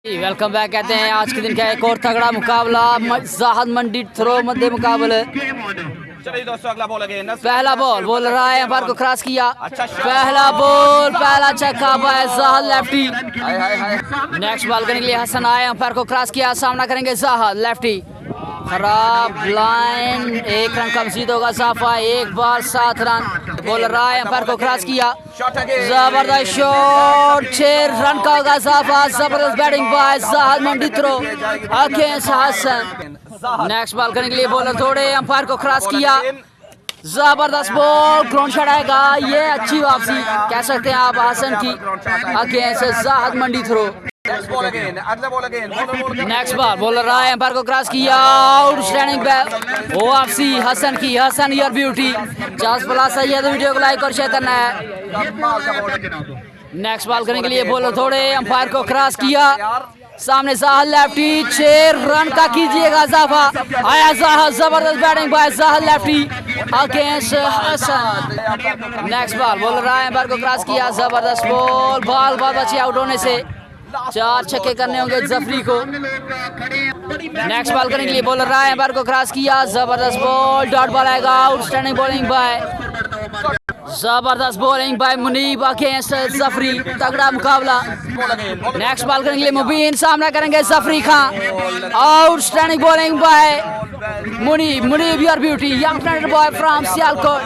Welcome back कहते हैं। आज के दिन का एक और तगड़ा मुकाबला जाहद मंडी थ्रो मध्य मुकाबले। चलिए दोस्तों, अगला बॉल अगेन। पहला बॉल बोल रहा है अंपायर को क्रॉस किया। पहला बॉल, पहला छक्का bye Zahid lefty. Next ball करने के लिए हसन आए, अंपायर को क्रॉस किया, सामना करेंगे जाहद लेफ्टी। खराब लाइन, 1 रन का मजीद होगा साफा। 1 बॉल 7 रन। बोल रहा है अंपायर को क्रॉस किया, जबरदस्त शॉट, 6 रन का होगा साफा। जबरदस्त batting by Zahid Mandi throw against Hasan. Next ball करने के लिए बॉलर थोड़े, अंपायर को क्रॉस किया, जबरदस्त बॉल, ग्राउंड शॉट आएगा। ये अच्छी वापसी कह सकते हैं आप हसन की अगेंस्ट जाहद मंडी थ्रो। नेक्स्ट बॉल बोल रहा है, अंपायर को क्रॉस किया, आउटस्टैंडिंग वापसी हसन की। Hasan your beauty. 50+ है ये तो वीडियो को लाइक और शेयर करना है। नेक्स्ट बॉल करने के लिए बॉलर थोड़े, अंपायर को क्रॉस किया, सामने जाहद लेफ्टी। 6 रन का कीजिएगा इजाफा। आया जाहद, जबरदस्त batting by Zahid lefty against Hasan. Next ball बोल रहा है, अंपायर को क्रॉस किया, जबरदस्त बॉल, बॉल बहुत अच्छी आउट होने से 4 छक्के करने होंगे जफरी को। नेक्स्ट बॉल करने के लिए बोल रहा है, अंपायर को क्रॉस किया, जबरदस्त बॉल, डॉट बॉल आएगा। आउटस्टैंडिंग बॉलिंग बाय, जबरदस्त bowling by Muneeb against Zafri, तगड़ा मुकाबला। नेक्स्ट बॉल करने के लिए मुबीन, सामना करेंगे Zafri Khan. Outstanding bowling by Muneeb. Muneeb your beauty, young talented boy from Sialkot.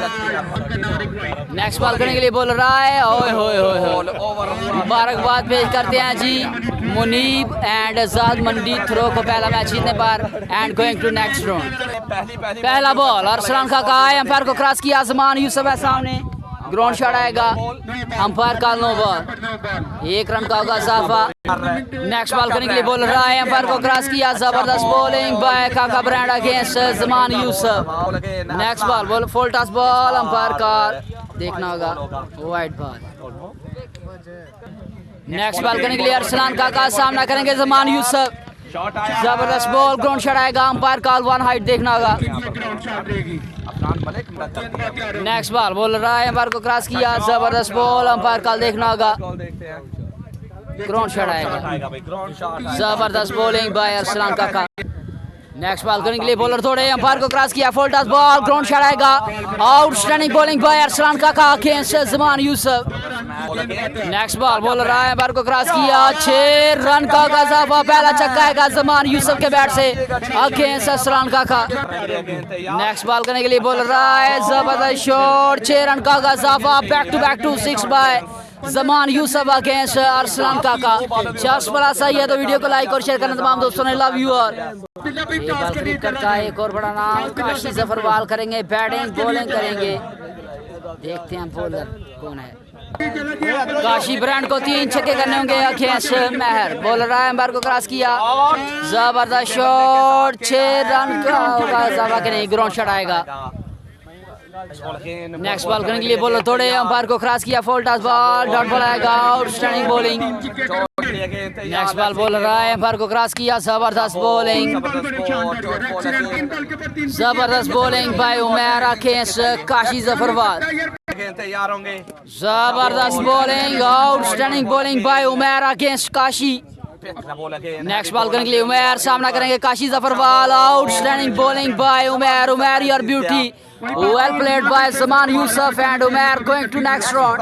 Next ball करने के लिए बोल रहा है, ओए होए होए होए, मुबारकबाद पेश करते हैं जी Munib and Zahid Mandi throw को पहला मैच जीतने पर and going to next round. पहला बॉल अरसलान का है, अंपायर को क्रॉस किया, जमान यूसुफ है सामने, ग्राउंड शॉट आएगा, अंपायर का नो बॉल, 1 रन का होगा इजाफा। नेक्स्ट बॉल करने के लिए बोल रहा है, अंपायर को क्रॉस किया, जबरदस्त बॉलिंग बाय काका brand against Zaman Yusuf. Next ball बोल फुल टॉस बॉल, अंपायर का देखना होगा वाइड बॉल। नेक्स्ट बॉल करने के लिए अरसलान काका, सामना करेंगे जमान यूसुफ, जबरदस्त बॉल, ग्राउंड शॉट आएगा, अंपायर का 1 हाइट देखना होगा। नेक्स्ट बॉल बोल रहा है, अंपायर को क्रॉस किया, जबरदस्त बॉल, अंपायर का देखना होगा, ग्राउंड शॉट आएगा, जबरदस्त बॉलिंग बाय अरसलान काका। नेक्स्ट बॉल करने के लिए बॉलर थोड़े, अंपायर को क्रॉस किया, full toss ball, ground shot आएगा। आउटस्टैंडिंग बॉलिंग बाय अरसलान काका against Zaman Yusuf. Next ball बोल रहा है, अंपायर को क्रॉस किया, 6 रन का होगा इजाफा। पहला छक्का आएगा जमान यूसुफ के बैट से अगेंस्ट अरसलान काका। नेक्स्ट बॉल करने के लिए बोल रहा है, जबरदस्त शॉट, 6 रन का होगा इजाफा। Back to 6 by Zaman Yusuf against Arsalan Kaka. 50+ है ये तो वीडियो को लाइक और शेयर करना तमाम दोस्तों ने, लव यू। और क्रिकेट का एक और बड़ा नाम काशी जफरवाल करेंगे, बैटिंग बॉलिंग करेंगे, देखते हैं बॉलर कौन है। काशी ब्रांड को 3 छक्के करने होंगे अगेंस्ट मेहर। बोल रहा है, अंपायर को क्रॉस किया, जबरदस्त शॉट, 6 रन का होगा इजाफा के नहीं, ग्राउंड शॉट आएगा। नेक्स्ट बॉल करने के लिए बॉलर थोड़े, अंपायर को क्रॉस किया, full toss ball, dot ball आएगा, आउटस्टैंडिंग बॉलिंग। नेक्स्ट बॉल बोल रहा है, अंपायर को क्रॉस किया, जबरदस्त बॉलिंग, जबरदस्त bowling by Umair against Kashi Zafarwal. जबरदस्त bowling, outstanding bowling by Umair against Kashi. Next ball करने के लिए उमैर, सामना करेंगे Kashi Zafarwal, outstanding bowling by Umair. Umair your beauty, well played by Zaman Yusuf and Umair going to next round.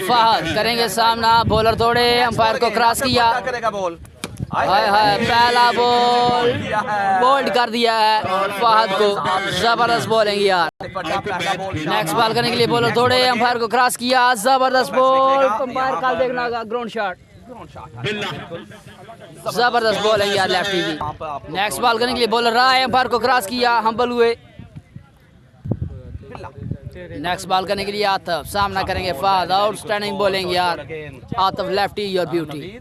Fahad करेंगे सामना, बॉलर थोड़े, अंपायर को क्रॉस किया, हाय हाय, पहला बॉल बोल्ड कर दिया है फहद को, जबरदस्त बॉलिंग यार। नेक्स्ट बॉल करने के लिए बॉलर थोड़े, अंपायर को क्रॉस किया, जबरदस्त बॉल, अंपायर का देखना होगा, ग्राउंड शॉट, जबरदस्त बॉलिंग यार लेफ्टी की। नेक्स्ट बॉल करने के लिए बॉलर रहा है, अंपायर को क्रॉस किया, हम्बल हुए। नेक्स्ट बॉल करने के लिए आतिफ, सामना करेंगे फहद, आउटस्टैंडिंग बॉलिंग यार, Atif lefty your beauty.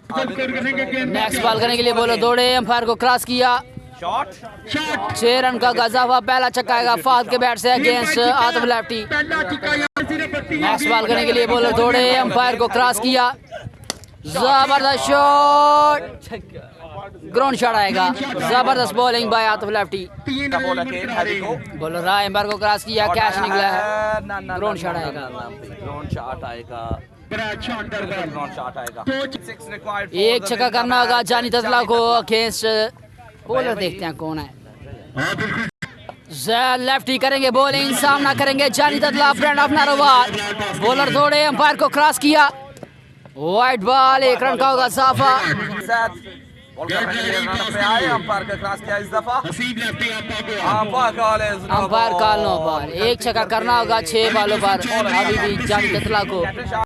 Next ball करने के लिए बॉलर दौड़े, अंपायर को क्रॉस किया, 6 रन का गजाफा। पहला छक्का आएगा फहद के बैट से against Atif lefty. Next ball करने के लिए बॉलर दौड़े, अंपायर को क्रॉस किया, जबरदस्त शॉट, ग्राउंड शॉट आएगा, जबरदस्त bowling by Atif lefty. Bowler Rai umpire को क्रॉस किया, कैच निकला है, ग्राउंड शॉट आएगा, ग्राउंड शॉट आएगा। नॉट शॉट आएगा 6 रिक्वायर्ड एक छक्का करना होगा जानी ततला को अगेंस्ट बॉलर। देखते हैं कौन है। लेफ्टी करेंगे बॉलिंग, सामना करेंगे जानी Tatla friend of Narowal. Bowler दौड़े, अंपायर को क्रॉस किया, वाइट बॉल, 1 रन का होगा इजाफा। बॉल करने के लिए रन पे आए, अंपायर का क्रॉस किया इस दफा। अंपायर कॉल है, अंपायर कॉल नो बॉल। एक छक्का करना होगा 6 बॉलों पर अभी भी जानी ततला को।